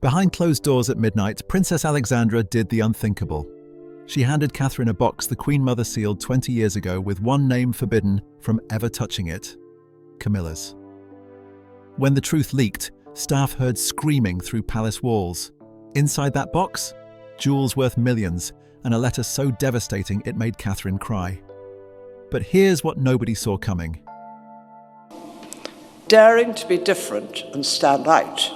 Behind closed doors at midnight, Princess Alexandra did the unthinkable. She handed Catherine a box the Queen Mother sealed 20 years ago with one name forbidden from ever touching it: Camilla's. When the truth leaked, staff heard screaming through palace walls. Inside that box, jewels worth millions and a letter so devastating it made Catherine cry. But here's what nobody saw coming. Daring to be different and stand out.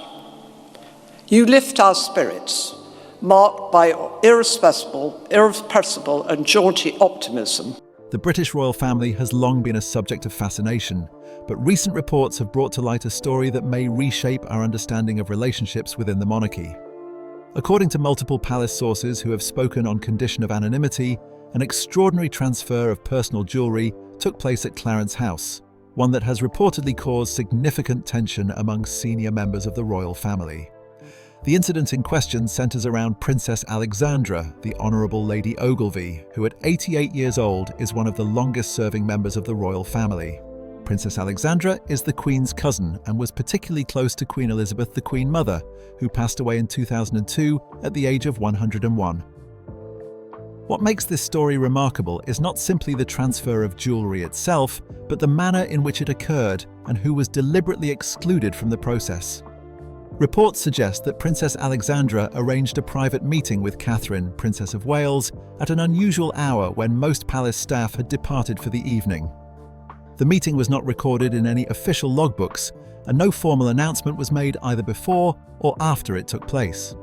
You lift our spirits, marked by irrepressible and jaunty optimism. The British royal family has long been a subject of fascination, but recent reports have brought to light a story that may reshape our understanding of relationships within the monarchy. According to multiple palace sources who have spoken on condition of anonymity, an extraordinary transfer of personal jewellery took place at Clarence House, one that has reportedly caused significant tension among senior members of the royal family. The incident in question centres around Princess Alexandra, the Honourable Lady Ogilvy, who at 88 years old is one of the longest-serving members of the royal family. Princess Alexandra is the Queen's cousin and was particularly close to Queen Elizabeth, the Queen Mother, who passed away in 2002 at the age of 101. What makes this story remarkable is not simply the transfer of jewellery itself, but the manner in which it occurred and who was deliberately excluded from the process. Reports suggest that Princess Alexandra arranged a private meeting with Catherine, Princess of Wales, at an unusual hour when most palace staff had departed for the evening. The meeting was not recorded in any official logbooks, and no formal announcement was made either before or after it took place.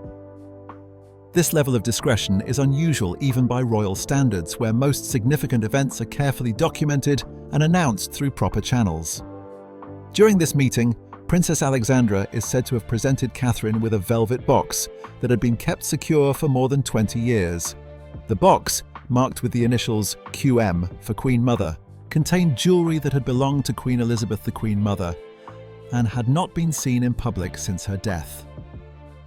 This level of discretion is unusual even by royal standards, where most significant events are carefully documented and announced through proper channels. During this meeting, Princess Alexandra is said to have presented Catherine with a velvet box that had been kept secure for more than 20 years. The box, marked with the initials QM for Queen Mother, contained jewellery that had belonged to Queen Elizabeth, the Queen Mother, and had not been seen in public since her death.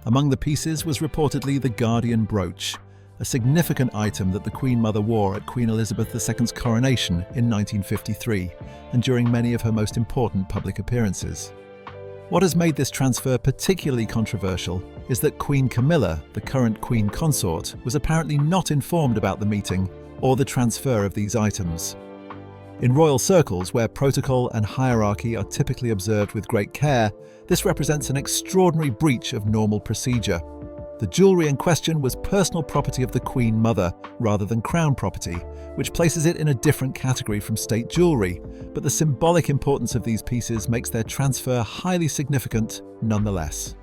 Among the pieces was reportedly the Guardian brooch, a significant item that the Queen Mother wore at Queen Elizabeth II's coronation in 1953 and during many of her most important public appearances. What has made this transfer particularly controversial is that Queen Camilla, the current Queen Consort, was apparently not informed about the meeting or the transfer of these items. In royal circles, where protocol and hierarchy are typically observed with great care, this represents an extraordinary breach of normal procedure. The jewellery in question was personal property of the Queen Mother rather than crown property, which places it in a different category from state jewellery, but the symbolic importance of these pieces makes their transfer highly significant nonetheless.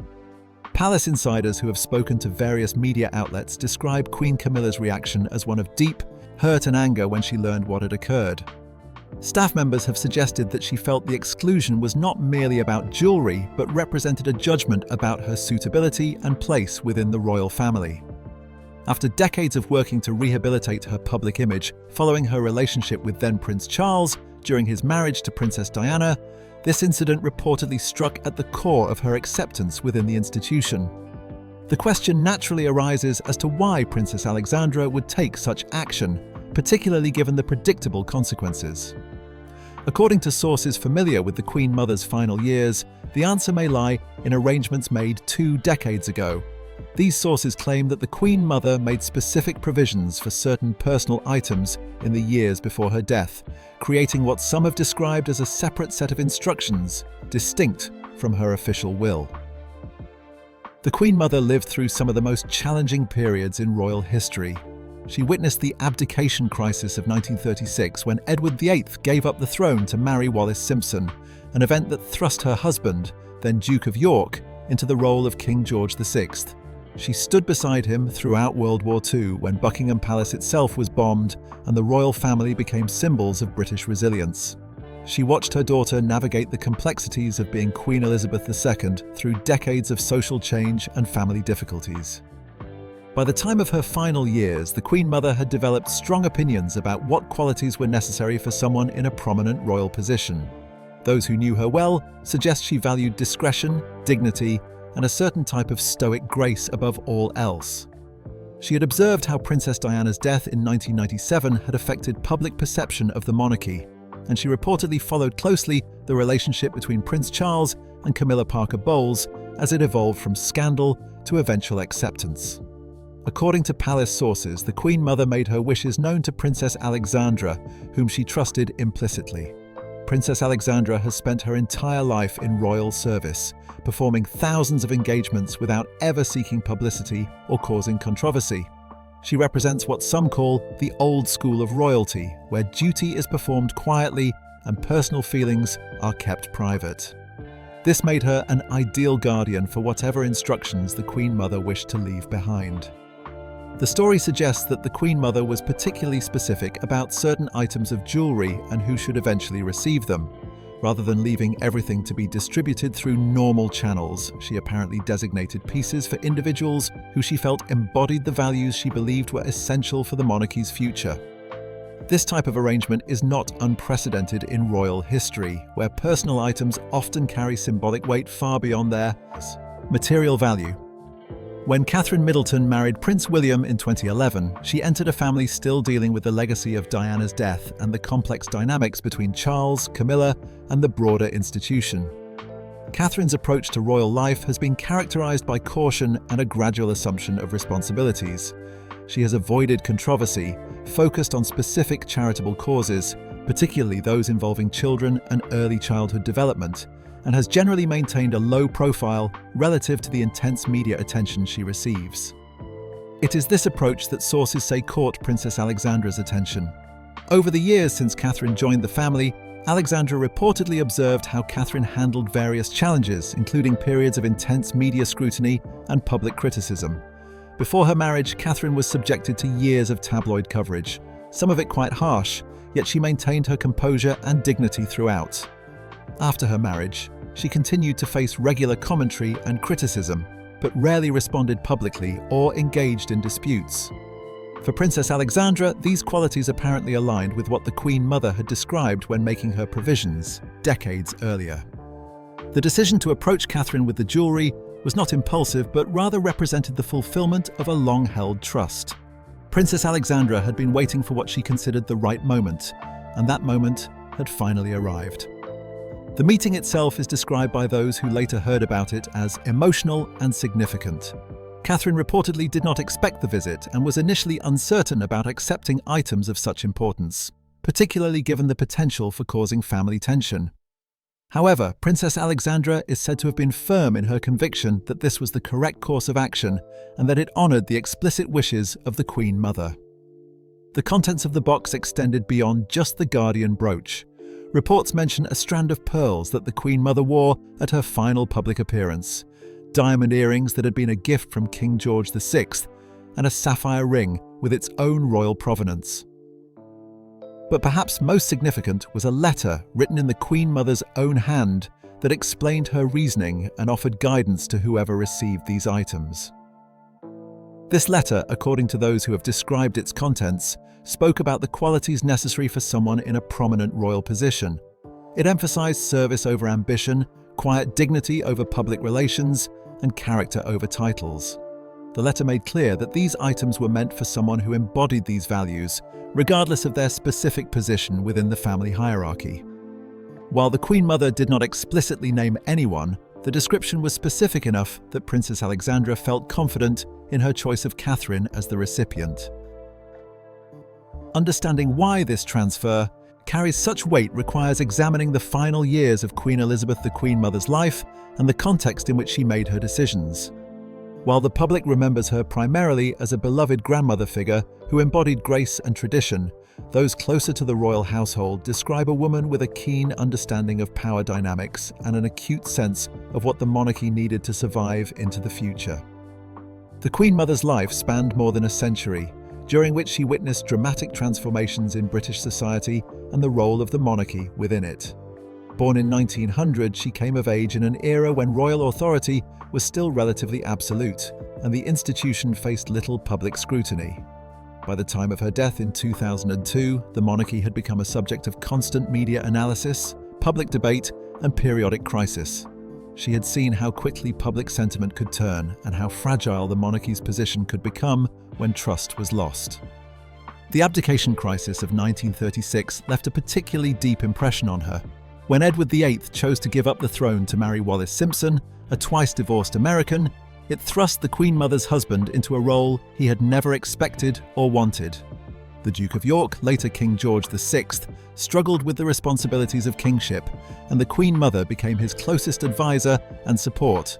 Palace insiders who have spoken to various media outlets describe Queen Camilla's reaction as one of deep hurt and anger when she learned what had occurred. Staff members have suggested that she felt the exclusion was not merely about jewellery, but represented a judgment about her suitability and place within the royal family. After decades of working to rehabilitate her public image following her relationship with then Prince Charles during his marriage to Princess Diana, this incident reportedly struck at the core of her acceptance within the institution. The question naturally arises as to why Princess Alexandra would take such action, particularly given the predictable consequences. According to sources familiar with the Queen Mother's final years, the answer may lie in arrangements made 2 decades ago. These sources claim that the Queen Mother made specific provisions for certain personal items in the years before her death, creating what some have described as a separate set of instructions, distinct from her official will. The Queen Mother lived through some of the most challenging periods in royal history. She witnessed the abdication crisis of 1936 when Edward VIII gave up the throne to marry Wallis Simpson, an event that thrust her husband, then Duke of York, into the role of King George VI. She stood beside him throughout World War II when Buckingham Palace itself was bombed and the royal family became symbols of British resilience. She watched her daughter navigate the complexities of being Queen Elizabeth II through decades of social change and family difficulties. By the time of her final years, the Queen Mother had developed strong opinions about what qualities were necessary for someone in a prominent royal position. Those who knew her well suggest she valued discretion, dignity, and a certain type of stoic grace above all else. She had observed how Princess Diana's death in 1997 had affected public perception of the monarchy, and she reportedly followed closely the relationship between Prince Charles and Camilla Parker Bowles as it evolved from scandal to eventual acceptance. According to palace sources, the Queen Mother made her wishes known to Princess Alexandra, whom she trusted implicitly. Princess Alexandra has spent her entire life in royal service, performing thousands of engagements without ever seeking publicity or causing controversy. She represents what some call the old school of royalty, where duty is performed quietly and personal feelings are kept private. This made her an ideal guardian for whatever instructions the Queen Mother wished to leave behind. The story suggests that the Queen Mother was particularly specific about certain items of jewellery and who should eventually receive them. Rather than leaving everything to be distributed through normal channels, she apparently designated pieces for individuals who she felt embodied the values she believed were essential for the monarchy's future. This type of arrangement is not unprecedented in royal history, where personal items often carry symbolic weight far beyond their material value. When Catherine Middleton married Prince William in 2011, she entered a family still dealing with the legacy of Diana's death and the complex dynamics between Charles, Camilla, and the broader institution. Catherine's approach to royal life has been characterized by caution and a gradual assumption of responsibilities. She has avoided controversy, focused on specific charitable causes, particularly those involving children and early childhood development, and has generally maintained a low profile relative to the intense media attention she receives. It is this approach that sources say caught Princess Alexandra's attention. Over the years since Catherine joined the family, Alexandra reportedly observed how Catherine handled various challenges, including periods of intense media scrutiny and public criticism. Before her marriage, Catherine was subjected to years of tabloid coverage, some of it quite harsh, yet she maintained her composure and dignity throughout. After her marriage, she continued to face regular commentary and criticism, but rarely responded publicly or engaged in disputes. For Princess Alexandra, these qualities apparently aligned with what the Queen Mother had described when making her provisions decades earlier. The decision to approach Catherine with the jewellery was not impulsive, but rather represented the fulfillment of a long-held trust. Princess Alexandra had been waiting for what she considered the right moment, and that moment had finally arrived. The meeting itself is described by those who later heard about it as emotional and significant. Catherine reportedly did not expect the visit and was initially uncertain about accepting items of such importance, particularly given the potential for causing family tension. However, Princess Alexandra is said to have been firm in her conviction that this was the correct course of action and that it honoured the explicit wishes of the Queen Mother. The contents of the box extended beyond just the guardian brooch. Reports mention a strand of pearls that the Queen Mother wore at her final public appearance, diamond earrings that had been a gift from King George VI, and a sapphire ring with its own royal provenance. But perhaps most significant was a letter written in the Queen Mother's own hand that explained her reasoning and offered guidance to whoever received these items. This letter, according to those who have described its contents, spoke about the qualities necessary for someone in a prominent royal position. It emphasized service over ambition, quiet dignity over public relations, and character over titles. The letter made clear that these items were meant for someone who embodied these values, regardless of their specific position within the family hierarchy. While the Queen Mother did not explicitly name anyone, the description was specific enough that Princess Alexandra felt confident in her choice of Catherine as the recipient. Understanding why this transfer carries such weight requires examining the final years of Queen Elizabeth the Queen Mother's life and the context in which she made her decisions. While the public remembers her primarily as a beloved grandmother figure who embodied grace and tradition, those closer to the royal household describe a woman with a keen understanding of power dynamics and an acute sense of what the monarchy needed to survive into the future. The Queen Mother's life spanned more than a century, during which she witnessed dramatic transformations in British society and the role of the monarchy within it. Born in 1900, she came of age in an era when royal authority was still relatively absolute, and the institution faced little public scrutiny. By the time of her death in 2002, the monarchy had become a subject of constant media analysis, public debate, and periodic crisis. She had seen how quickly public sentiment could turn and how fragile the monarchy's position could become when trust was lost. The abdication crisis of 1936 left a particularly deep impression on her. When Edward VIII chose to give up the throne to marry Wallis Simpson, a twice-divorced American, it thrust the Queen Mother's husband into a role he had never expected or wanted. The Duke of York, later King George VI, struggled with the responsibilities of kingship, and the Queen Mother became his closest advisor and support.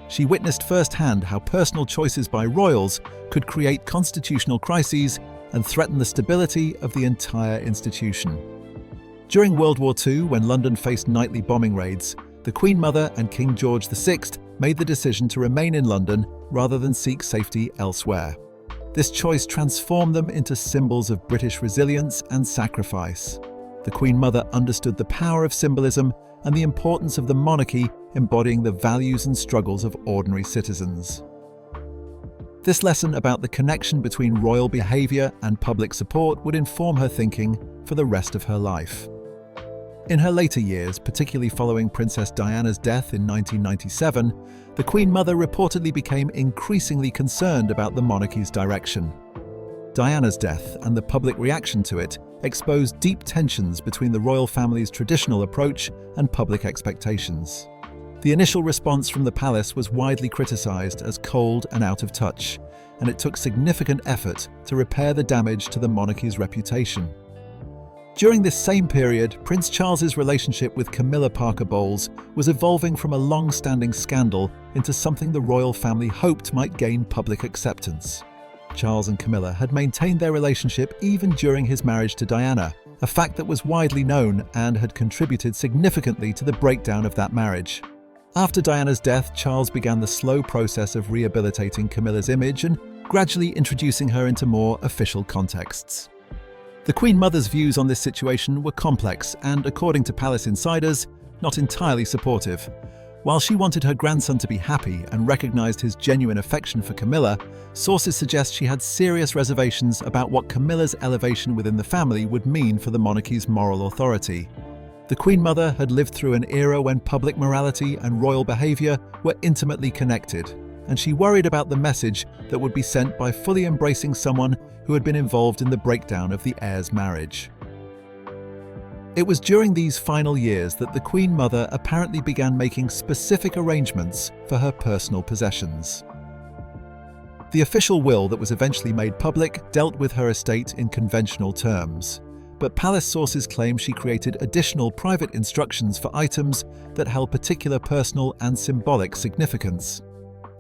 She witnessed firsthand how personal choices by royals could create constitutional crises and threaten the stability of the entire institution. During World War II, when London faced nightly bombing raids, the Queen Mother and King George VI made the decision to remain in London rather than seek safety elsewhere. This choice transformed them into symbols of British resilience and sacrifice. The Queen Mother understood the power of symbolism and the importance of the monarchy embodying the values and struggles of ordinary citizens. This lesson about the connection between royal behaviour and public support would inform her thinking for the rest of her life. In her later years, particularly following Princess Diana's death in 1997, the Queen Mother reportedly became increasingly concerned about the monarchy's direction. Diana's death and the public reaction to it exposed deep tensions between the royal family's traditional approach and public expectations. The initial response from the palace was widely criticised as cold and out of touch, and it took significant effort to repair the damage to the monarchy's reputation. During this same period, Prince Charles's relationship with Camilla Parker Bowles was evolving from a long-standing scandal into something the royal family hoped might gain public acceptance. Charles and Camilla had maintained their relationship even during his marriage to Diana, a fact that was widely known and had contributed significantly to the breakdown of that marriage. After Diana's death, Charles began the slow process of rehabilitating Camilla's image and gradually introducing her into more official contexts. The Queen Mother's views on this situation were complex and, according to palace insiders, not entirely supportive. While she wanted her grandson to be happy and recognised his genuine affection for Camilla, sources suggest she had serious reservations about what Camilla's elevation within the family would mean for the monarchy's moral authority. The Queen Mother had lived through an era when public morality and royal behaviour were intimately connected, and she worried about the message that would be sent by fully embracing someone who had been involved in the breakdown of the heir's marriage. It was during these final years that the Queen Mother apparently began making specific arrangements for her personal possessions. The official will that was eventually made public dealt with her estate in conventional terms, but palace sources claim she created additional private instructions for items that held particular personal and symbolic significance.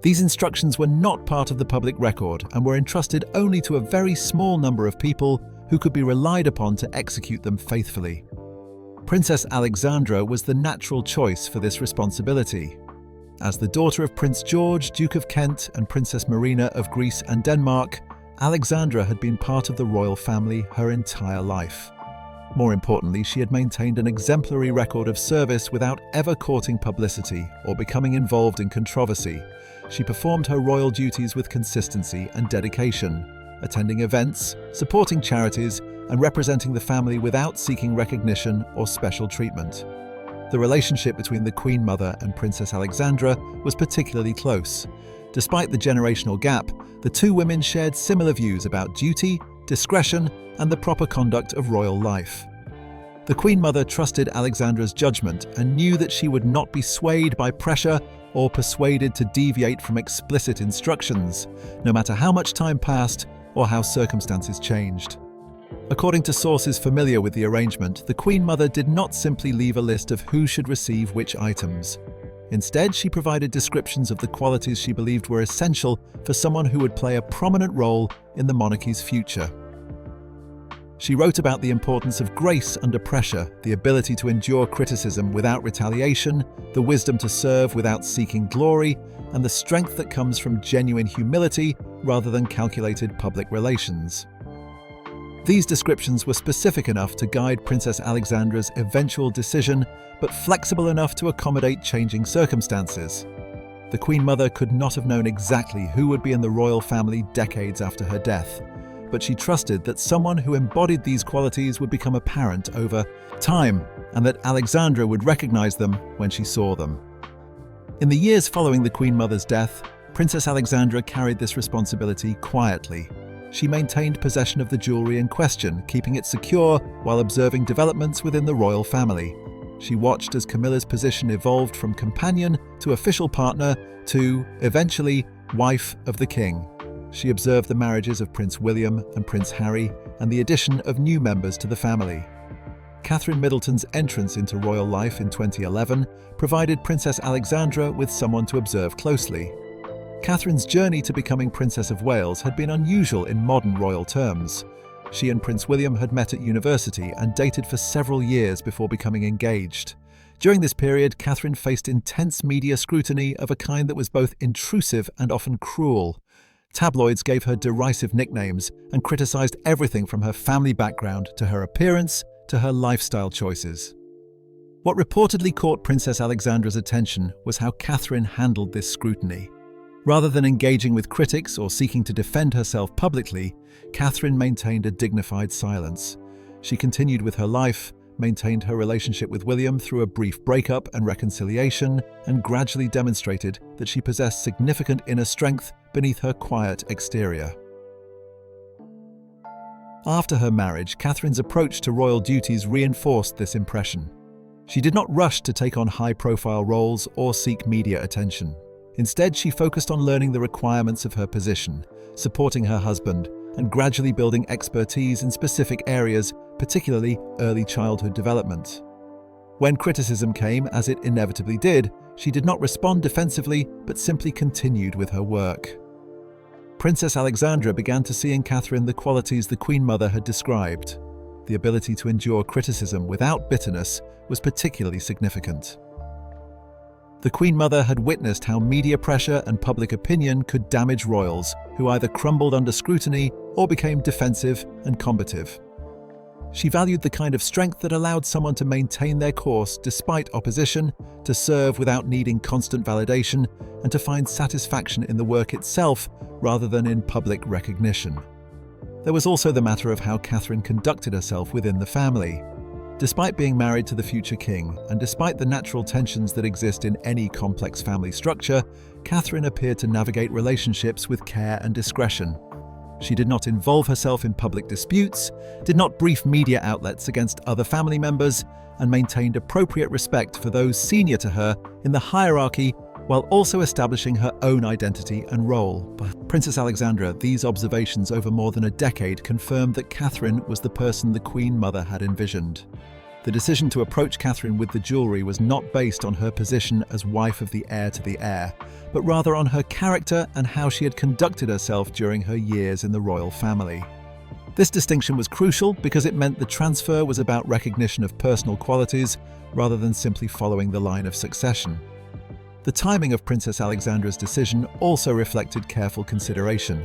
These instructions were not part of the public record and were entrusted only to a very small number of people who could be relied upon to execute them faithfully. Princess Alexandra was the natural choice for this responsibility. As the daughter of Prince George, Duke of Kent, and Princess Marina of Greece and Denmark, Alexandra had been part of the royal family her entire life. More importantly, she had maintained an exemplary record of service without ever courting publicity or becoming involved in controversy. She performed her royal duties with consistency and dedication, attending events, supporting charities, and representing the family without seeking recognition or special treatment. The relationship between the Queen Mother and Princess Alexandra was particularly close. Despite the generational gap, the two women shared similar views about duty, discretion, and the proper conduct of royal life. The Queen Mother trusted Alexandra's judgment and knew that she would not be swayed by pressure or persuaded to deviate from explicit instructions, no matter how much time passed or how circumstances changed. According to sources familiar with the arrangement, the Queen Mother did not simply leave a list of who should receive which items. Instead, she provided descriptions of the qualities she believed were essential for someone who would play a prominent role in the monarchy's future. She wrote about the importance of grace under pressure, the ability to endure criticism without retaliation, the wisdom to serve without seeking glory, and the strength that comes from genuine humility rather than calculated public relations. These descriptions were specific enough to guide Princess Alexandra's eventual decision, but flexible enough to accommodate changing circumstances. The Queen Mother could not have known exactly who would be in the royal family decades after her death, but she trusted that someone who embodied these qualities would become apparent over time, and that Alexandra would recognize them when she saw them. In the years following the Queen Mother's death, Princess Alexandra carried this responsibility quietly. She maintained possession of the jewelry in question, keeping it secure while observing developments within the royal family. She watched as Camilla's position evolved from companion to official partner to, eventually, wife of the king. She observed the marriages of Prince William and Prince Harry and the addition of new members to the family. Catherine Middleton's entrance into royal life in 2011 provided Princess Alexandra with someone to observe closely. Catherine's journey to becoming Princess of Wales had been unusual in modern royal terms. She and Prince William had met at university and dated for several years before becoming engaged. During this period, Catherine faced intense media scrutiny of a kind that was both intrusive and often cruel. Tabloids gave her derisive nicknames and criticized everything from her family background to her appearance to her lifestyle choices. What reportedly caught Princess Alexandra's attention was how Catherine handled this scrutiny. Rather than engaging with critics or seeking to defend herself publicly, Catherine maintained a dignified silence. She continued with her life, maintained her relationship with William through a brief breakup and reconciliation, and gradually demonstrated that she possessed significant inner strength beneath her quiet exterior. After her marriage, Catherine's approach to royal duties reinforced this impression. She did not rush to take on high-profile roles or seek media attention. Instead, she focused on learning the requirements of her position, supporting her husband, and gradually building expertise in specific areas, particularly early childhood development. When criticism came, as it inevitably did, she did not respond defensively, but simply continued with her work. Princess Alexandra began to see in Catherine the qualities the Queen Mother had described. The ability to endure criticism without bitterness was particularly significant. The Queen Mother had witnessed how media pressure and public opinion could damage royals who either crumbled under scrutiny or became defensive and combative. She valued the kind of strength that allowed someone to maintain their course despite opposition, to serve without needing constant validation, and to find satisfaction in the work itself rather than in public recognition. There was also the matter of how Catherine conducted herself within the family. Despite being married to the future king, and despite the natural tensions that exist in any complex family structure, Catherine appeared to navigate relationships with care and discretion. She did not involve herself in public disputes, did not brief media outlets against other family members, and maintained appropriate respect for those senior to her in the hierarchy while also establishing her own identity and role. Princess Alexandra, these observations over more than a decade confirmed that Catherine was the person the Queen Mother had envisioned. The decision to approach Catherine with the jewelry was not based on her position as wife of the heir to the heir, but rather on her character and how she had conducted herself during her years in the royal family. This distinction was crucial because it meant the transfer was about recognition of personal qualities rather than simply following the line of succession. The timing of Princess Alexandra's decision also reflected careful consideration.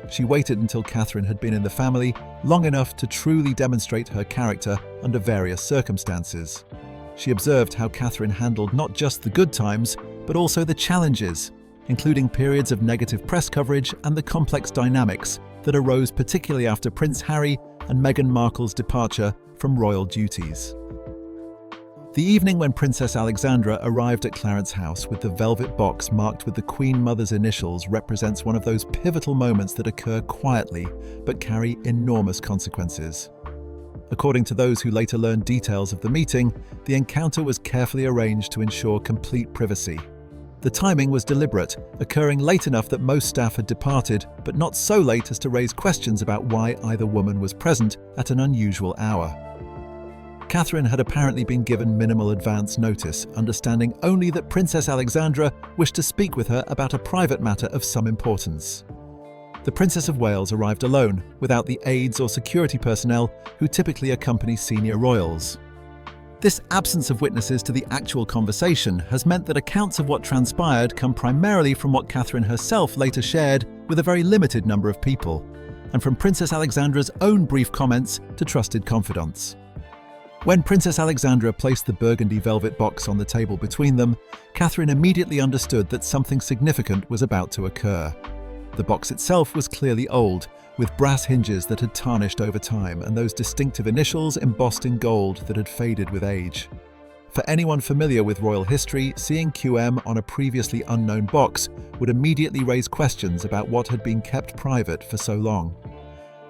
She waited until Catherine had been in the family long enough to truly demonstrate her character under various circumstances. She observed how Catherine handled not just the good times, but also the challenges, including periods of negative press coverage and the complex dynamics that arose particularly after Prince Harry and Meghan Markle's departure from royal duties. The evening when Princess Alexandra arrived at Clarence House with the velvet box marked with the Queen Mother's initials represents one of those pivotal moments that occur quietly but carry enormous consequences. According to those who later learned details of the meeting, the encounter was carefully arranged to ensure complete privacy. The timing was deliberate, occurring late enough that most staff had departed, but not so late as to raise questions about why either woman was present at an unusual hour. Catherine had apparently been given minimal advance notice, understanding only that Princess Alexandra wished to speak with her about a private matter of some importance. The Princess of Wales arrived alone, without the aides or security personnel who typically accompany senior royals. This absence of witnesses to the actual conversation has meant that accounts of what transpired come primarily from what Catherine herself later shared with a very limited number of people, and from Princess Alexandra's own brief comments to trusted confidants. When Princess Alexandra placed the burgundy velvet box on the table between them, Catherine immediately understood that something significant was about to occur. The box itself was clearly old, with brass hinges that had tarnished over time and those distinctive initials embossed in gold that had faded with age. For anyone familiar with royal history, seeing QM on a previously unknown box would immediately raise questions about what had been kept private for so long.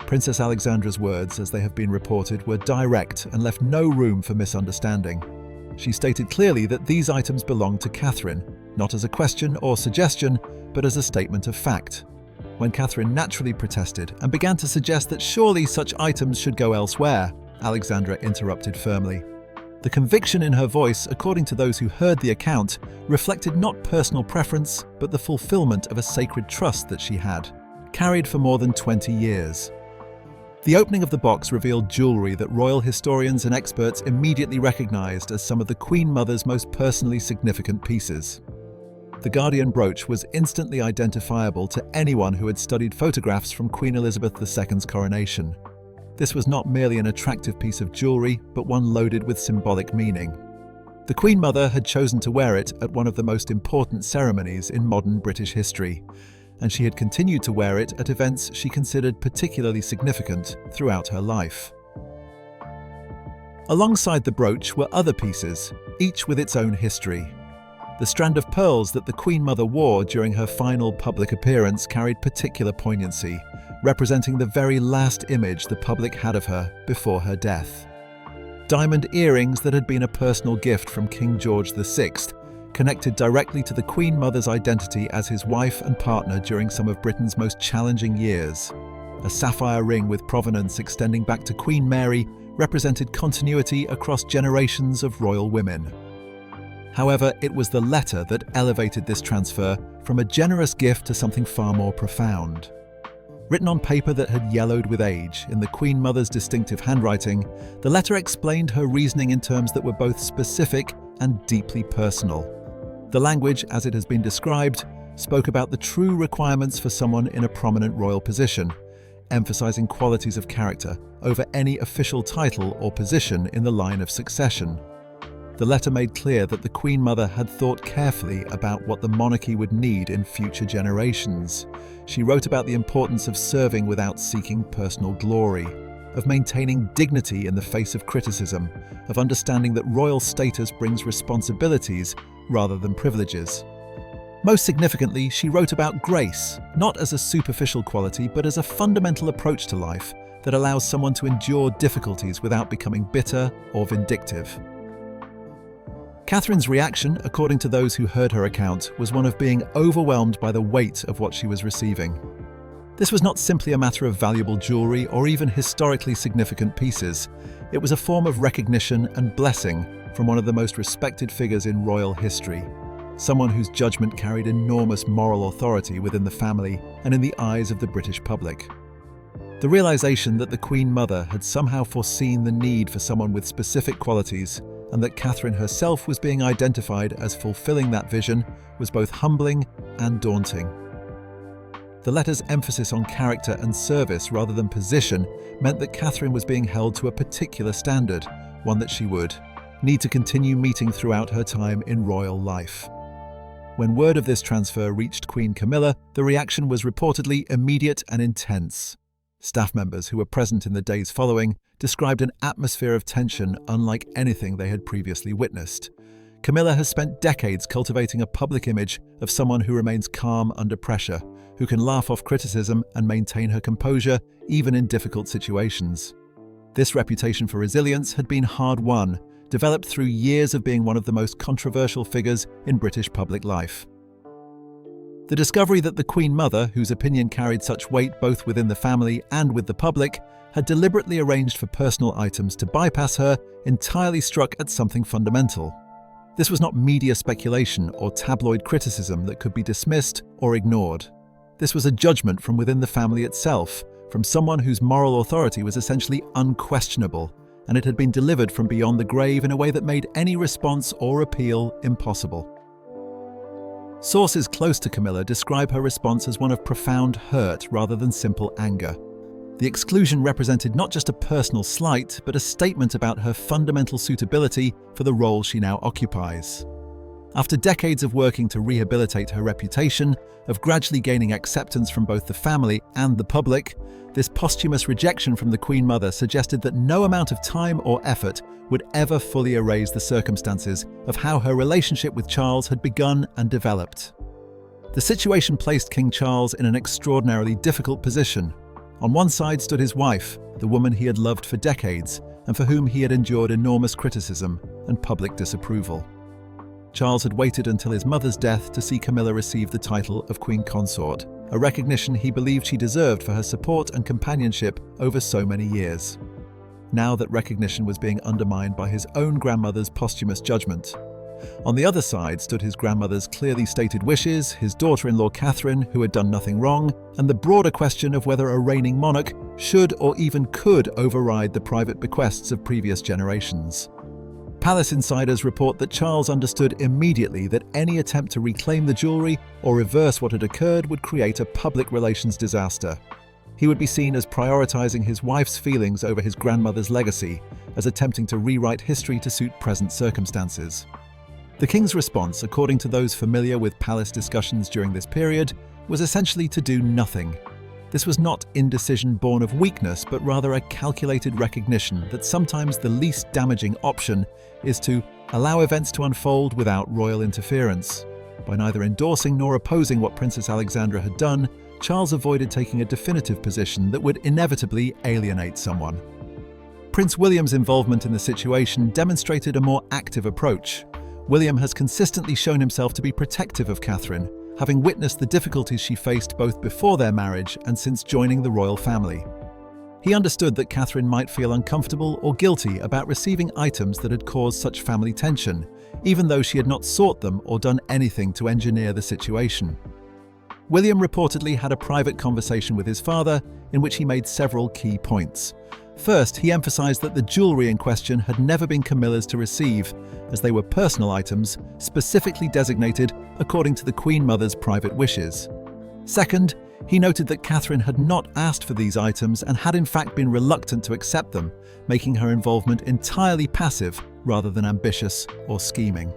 Princess Alexandra's words, as they have been reported, were direct and left no room for misunderstanding. She stated clearly that these items belonged to Catherine, not as a question or suggestion, but as a statement of fact. When Catherine naturally protested and began to suggest that surely such items should go elsewhere, Alexandra interrupted firmly. The conviction in her voice, according to those who heard the account, reflected not personal preference, but the fulfillment of a sacred trust that she had, carried for more than 20 years. The opening of the box revealed jewellery that royal historians and experts immediately recognised as some of the Queen Mother's most personally significant pieces. The Guardian brooch was instantly identifiable to anyone who had studied photographs from Queen Elizabeth II's coronation. This was not merely an attractive piece of jewellery, but one loaded with symbolic meaning. The Queen Mother had chosen to wear it at one of the most important ceremonies in modern British history, and she had continued to wear it at events she considered particularly significant throughout her life. Alongside the brooch were other pieces, each with its own history. The strand of pearls that the Queen Mother wore during her final public appearance carried particular poignancy, representing the very last image the public had of her before her death. Diamond earrings that had been a personal gift from King George VI, connected directly to the Queen Mother's identity as his wife and partner during some of Britain's most challenging years. A sapphire ring with provenance extending back to Queen Mary represented continuity across generations of royal women. However, it was the letter that elevated this transfer from a generous gift to something far more profound. Written on paper that had yellowed with age, in the Queen Mother's distinctive handwriting, the letter explained her reasoning in terms that were both specific and deeply personal. The language, as it has been described, spoke about the true requirements for someone in a prominent royal position, emphasizing qualities of character over any official title or position in the line of succession. The letter made clear that the Queen Mother had thought carefully about what the monarchy would need in future generations. She wrote about the importance of serving without seeking personal glory, of maintaining dignity in the face of criticism, of understanding that royal status brings responsibilities rather than privileges. Most significantly, she wrote about grace, not as a superficial quality, but as a fundamental approach to life that allows someone to endure difficulties without becoming bitter or vindictive. Catherine's reaction, according to those who heard her account, was one of being overwhelmed by the weight of what she was receiving. This was not simply a matter of valuable jewellery or even historically significant pieces. It was a form of recognition and blessing from one of the most respected figures in royal history, someone whose judgment carried enormous moral authority within the family and in the eyes of the British public. The realization that the Queen Mother had somehow foreseen the need for someone with specific qualities, and that Catherine herself was being identified as fulfilling that vision, was both humbling and daunting. The letter's emphasis on character and service rather than position meant that Catherine was being held to a particular standard, one that she would need to continue meeting throughout her time in royal life. When word of this transfer reached Queen Camilla, the reaction was reportedly immediate and intense. Staff members who were present in the days following described an atmosphere of tension unlike anything they had previously witnessed. Camilla has spent decades cultivating a public image of someone who remains calm under pressure, who can laugh off criticism and maintain her composure even in difficult situations. This reputation for resilience had been hard-won, developed through years of being one of the most controversial figures in British public life. The discovery that the Queen Mother, whose opinion carried such weight both within the family and with the public, had deliberately arranged for personal items to bypass her entirely struck at something fundamental. This was not media speculation or tabloid criticism that could be dismissed or ignored. This was a judgment from within the family itself, from someone whose moral authority was essentially unquestionable, and it had been delivered from beyond the grave in a way that made any response or appeal impossible. Sources close to Camilla describe her response as one of profound hurt rather than simple anger. The exclusion represented not just a personal slight, but a statement about her fundamental suitability for the role she now occupies. After decades of working to rehabilitate her reputation, of gradually gaining acceptance from both the family and the public, this posthumous rejection from the Queen Mother suggested that no amount of time or effort would ever fully erase the circumstances of how her relationship with Charles had begun and developed. The situation placed King Charles in an extraordinarily difficult position. On one side stood his wife, the woman he had loved for decades and for whom he had endured enormous criticism and public disapproval. Charles had waited until his mother's death to see Camilla receive the title of Queen Consort, a recognition he believed she deserved for her support and companionship over so many years. Now that recognition was being undermined by his own grandmother's posthumous judgment. On the other side stood his grandmother's clearly stated wishes, his daughter-in-law Catherine, who had done nothing wrong, and the broader question of whether a reigning monarch should or even could override the private bequests of previous generations. Palace insiders report that Charles understood immediately that any attempt to reclaim the jewellery or reverse what had occurred would create a public relations disaster. He would be seen as prioritising his wife's feelings over his grandmother's legacy, as attempting to rewrite history to suit present circumstances. The king's response, according to those familiar with palace discussions during this period, was essentially to do nothing. This was not indecision born of weakness, but rather a calculated recognition that sometimes the least damaging option is to allow events to unfold without royal interference. By neither endorsing nor opposing what Princess Alexandra had done, Charles avoided taking a definitive position that would inevitably alienate someone. Prince William's involvement in the situation demonstrated a more active approach. William has consistently shown himself to be protective of Catherine, having witnessed the difficulties she faced both before their marriage and since joining the royal family. He understood that Catherine might feel uncomfortable or guilty about receiving items that had caused such family tension, even though she had not sought them or done anything to engineer the situation. William reportedly had a private conversation with his father in which he made several key points. First, he emphasized that the jewellery in question had never been Camilla's to receive, as they were personal items specifically designated according to the Queen Mother's private wishes. Second, he noted that Catherine had not asked for these items and had in fact been reluctant to accept them, making her involvement entirely passive rather than ambitious or scheming.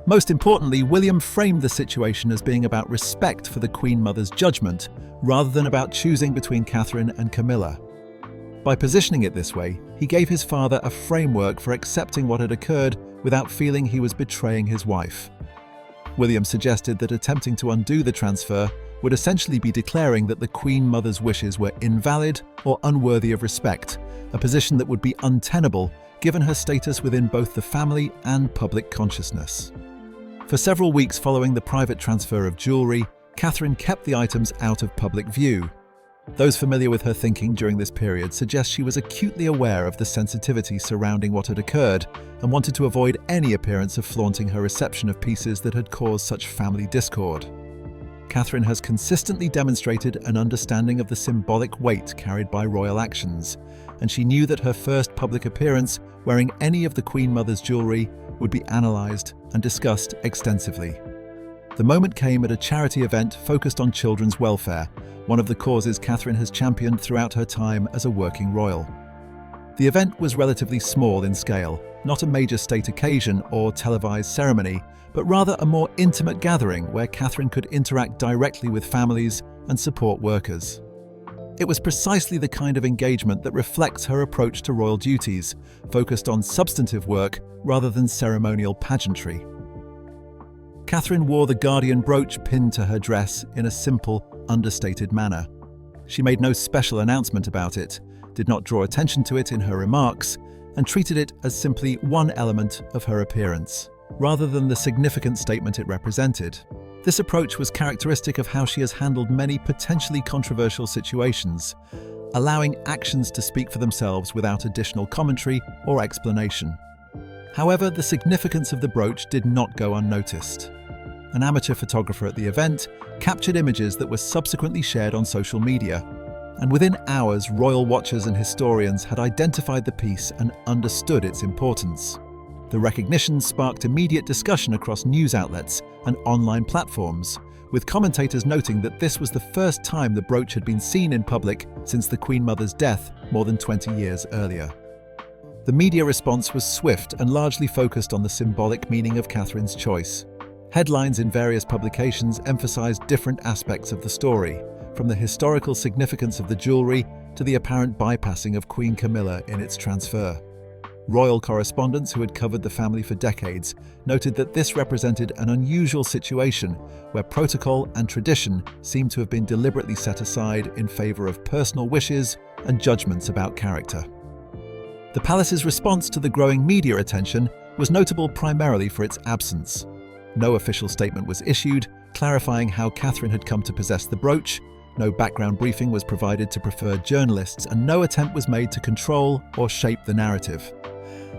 Most importantly, William framed the situation as being about respect for the Queen Mother's judgment, rather than about choosing between Catherine and Camilla. By positioning it this way, he gave his father a framework for accepting what had occurred without feeling he was betraying his wife. William suggested that attempting to undo the transfer would essentially be declaring that the Queen Mother's wishes were invalid or unworthy of respect, a position that would be untenable given her status within both the family and public consciousness. For several weeks following the private transfer of jewellery, Catherine kept the items out of public view. Those familiar with her thinking during this period suggest she was acutely aware of the sensitivity surrounding what had occurred and wanted to avoid any appearance of flaunting her reception of pieces that had caused such family discord. Catherine has consistently demonstrated an understanding of the symbolic weight carried by royal actions, and she knew that her first public appearance wearing any of the Queen Mother's jewellery would be analysed and discussed extensively. The moment came at a charity event focused on children's welfare, one of the causes Catherine has championed throughout her time as a working royal. The event was relatively small in scale, not a major state occasion or televised ceremony, but rather a more intimate gathering where Catherine could interact directly with families and support workers. It was precisely the kind of engagement that reflects her approach to royal duties, focused on substantive work rather than ceremonial pageantry. Catherine wore the guardian brooch pinned to her dress in a simple, understated manner. She made no special announcement about it, did not draw attention to it in her remarks, and treated it as simply one element of her appearance, rather than the significant statement it represented. This approach was characteristic of how she has handled many potentially controversial situations, allowing actions to speak for themselves without additional commentary or explanation. However, the significance of the brooch did not go unnoticed. An amateur photographer at the event captured images that were subsequently shared on social media, and within hours, royal watchers and historians had identified the piece and understood its importance. The recognition sparked immediate discussion across news outlets and online platforms, with commentators noting that this was the first time the brooch had been seen in public since the Queen Mother's death more than 20 years earlier. The media response was swift and largely focused on the symbolic meaning of Catherine's choice. Headlines in various publications emphasized different aspects of the story, from the historical significance of the jewelry to the apparent bypassing of Queen Camilla in its transfer. Royal correspondents who had covered the family for decades noted that this represented an unusual situation where protocol and tradition seemed to have been deliberately set aside in favor of personal wishes and judgments about character. The palace's response to the growing media attention was notable primarily for its absence. No official statement was issued, clarifying how Catherine had come to possess the brooch. No background briefing was provided to preferred journalists, and no attempt was made to control or shape the narrative.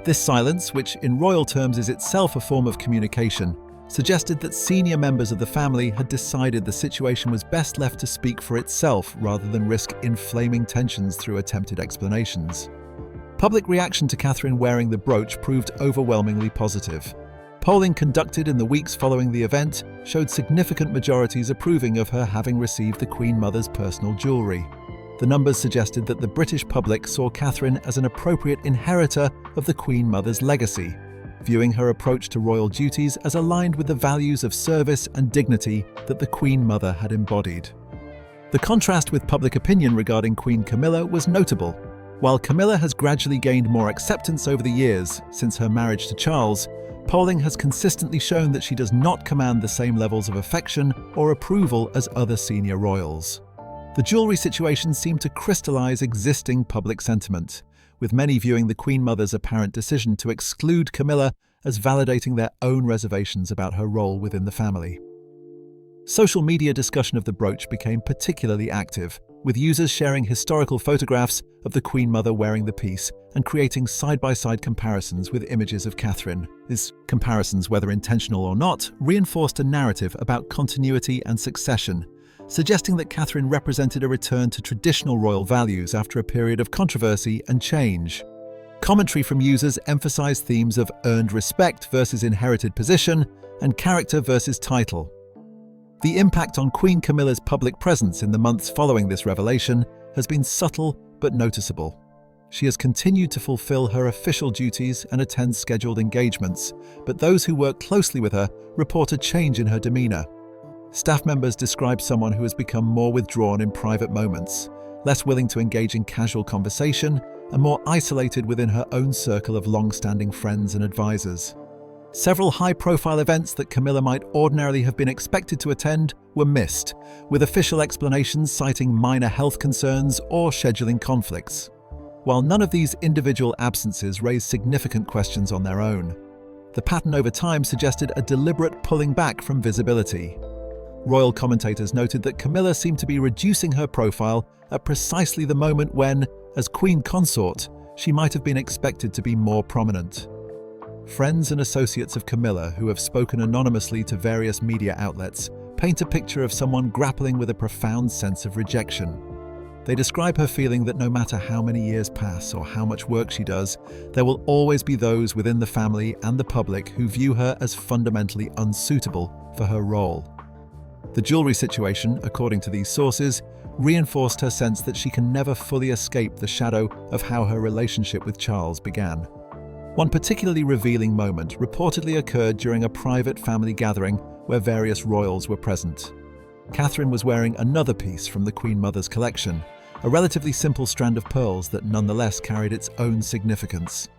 This silence, which in royal terms is itself a form of communication, suggested that senior members of the family had decided the situation was best left to speak for itself rather than risk inflaming tensions through attempted explanations. Public reaction to Catherine wearing the brooch proved overwhelmingly positive. Polling conducted in the weeks following the event showed significant majorities approving of her having received the Queen Mother's personal jewellery. The numbers suggested that the British public saw Catherine as an appropriate inheritor of the Queen Mother's legacy, viewing her approach to royal duties as aligned with the values of service and dignity that the Queen Mother had embodied. The contrast with public opinion regarding Queen Camilla was notable. While Camilla has gradually gained more acceptance over the years since her marriage to Charles, polling has consistently shown that she does not command the same levels of affection or approval as other senior royals. The jewellery situation seemed to crystallise existing public sentiment, with many viewing the Queen Mother's apparent decision to exclude Camilla as validating their own reservations about her role within the family. Social media discussion of the brooch became particularly active, with users sharing historical photographs of the Queen Mother wearing the piece and creating side-by-side comparisons with images of Catherine. These comparisons, whether intentional or not, reinforced a narrative about continuity and succession, suggesting that Catherine represented a return to traditional royal values after a period of controversy and change. Commentary from users emphasized themes of earned respect versus inherited position and character versus title. The impact on Queen Camilla's public presence in the months following this revelation has been subtle but noticeable. She has continued to fulfill her official duties and attend scheduled engagements, but those who work closely with her report a change in her demeanor. Staff members describe someone who has become more withdrawn in private moments, less willing to engage in casual conversation, and more isolated within her own circle of long-standing friends and advisors. Several high-profile events that Camilla might ordinarily have been expected to attend were missed, with official explanations citing minor health concerns or scheduling conflicts. While none of these individual absences raised significant questions on their own, the pattern over time suggested a deliberate pulling back from visibility. Royal commentators noted that Camilla seemed to be reducing her profile at precisely the moment when, as Queen Consort, she might have been expected to be more prominent. Friends and associates of Camilla who have spoken anonymously to various media outlets paint a picture of someone grappling with a profound sense of rejection. They describe her feeling that no matter how many years pass or how much work she does, there will always be those within the family and the public who view her as fundamentally unsuitable for her role. The jewellery situation, according to these sources, reinforced her sense that she can never fully escape the shadow of how her relationship with Charles began. One particularly revealing moment reportedly occurred during a private family gathering where various royals were present. Catherine was wearing another piece from the Queen Mother's collection, a relatively simple strand of pearls that nonetheless carried its own significance.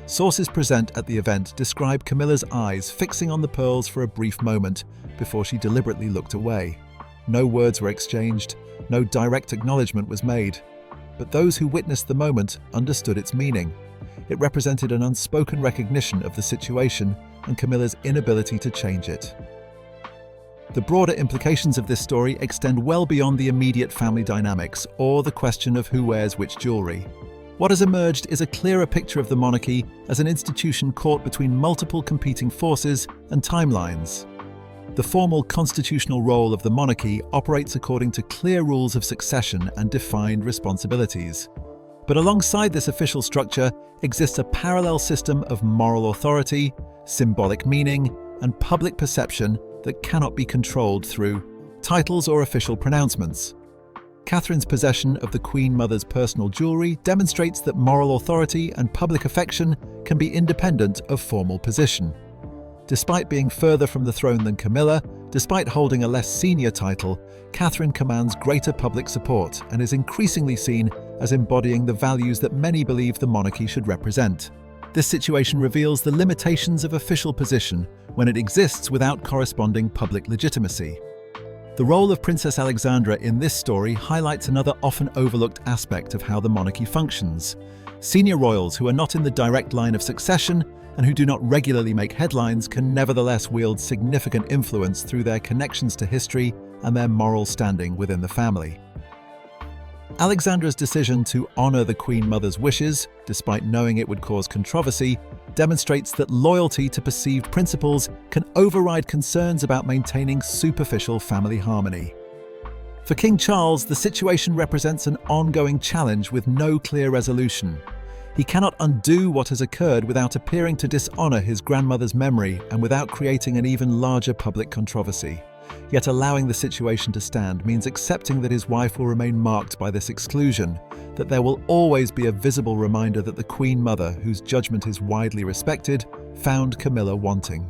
Sources present at the event describe Camilla's eyes fixing on the pearls for a brief moment before she deliberately looked away. No words were exchanged, no direct acknowledgement was made, but those who witnessed the moment understood its meaning. It represented an unspoken recognition of the situation and Camilla's inability to change it. The broader implications of this story extend well beyond the immediate family dynamics or the question of who wears which jewellery. What has emerged is a clearer picture of the monarchy as an institution caught between multiple competing forces and timelines. The formal constitutional role of the monarchy operates according to clear rules of succession and defined responsibilities. But alongside this official structure exists a parallel system of moral authority, symbolic meaning, and public perception that cannot be controlled through titles or official pronouncements. Catherine's possession of the Queen Mother's personal jewellery demonstrates that moral authority and public affection can be independent of formal position. Despite being further from the throne than Camilla, despite holding a less senior title, Catherine commands greater public support and is increasingly seen as embodying the values that many believe the monarchy should represent. This situation reveals the limitations of official position when it exists without corresponding public legitimacy. The role of Princess Alexandra in this story highlights another often overlooked aspect of how the monarchy functions. Senior royals who are not in the direct line of succession and who do not regularly make headlines can nevertheless wield significant influence through their connections to history and their moral standing within the family. Alexandra's decision to honor the Queen Mother's wishes, despite knowing it would cause controversy, demonstrates that loyalty to perceived principles can override concerns about maintaining superficial family harmony. For King Charles, the situation represents an ongoing challenge with no clear resolution. He cannot undo what has occurred without appearing to dishonor his grandmother's memory and without creating an even larger public controversy. Yet allowing the situation to stand means accepting that his wife will remain marked by this exclusion, that there will always be a visible reminder that the Queen Mother, whose judgment is widely respected, found Camilla wanting.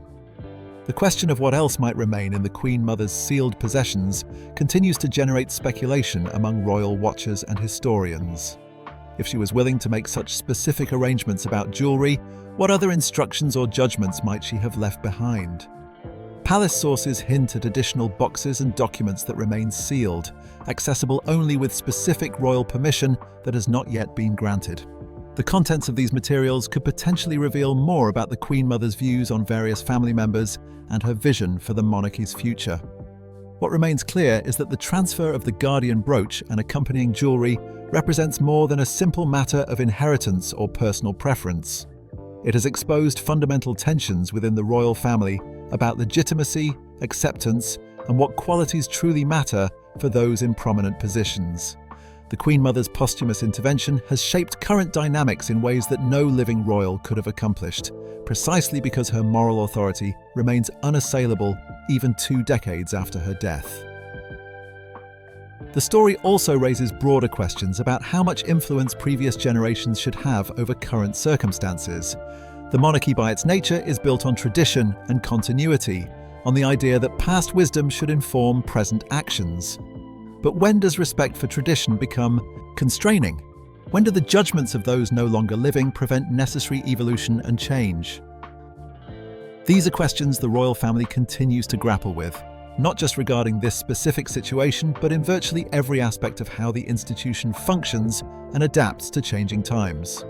The question of what else might remain in the Queen Mother's sealed possessions continues to generate speculation among royal watchers and historians. If she was willing to make such specific arrangements about jewelry, what other instructions or judgments might she have left behind? Palace sources hint at additional boxes and documents that remain sealed, accessible only with specific royal permission that has not yet been granted. The contents of these materials could potentially reveal more about the Queen Mother's views on various family members and her vision for the monarchy's future. What remains clear is that the transfer of the guardian brooch and accompanying jewelry represents more than a simple matter of inheritance or personal preference. It has exposed fundamental tensions within the royal family about legitimacy, acceptance, and what qualities truly matter for those in prominent positions. The Queen Mother's posthumous intervention has shaped current dynamics in ways that no living royal could have accomplished, precisely because her moral authority remains unassailable even 2 decades after her death. The story also raises broader questions about how much influence previous generations should have over current circumstances. The monarchy by its nature is built on tradition and continuity, on the idea that past wisdom should inform present actions. But when does respect for tradition become constraining? When do the judgments of those no longer living prevent necessary evolution and change? These are questions the royal family continues to grapple with, not just regarding this specific situation, but in virtually every aspect of how the institution functions and adapts to changing times.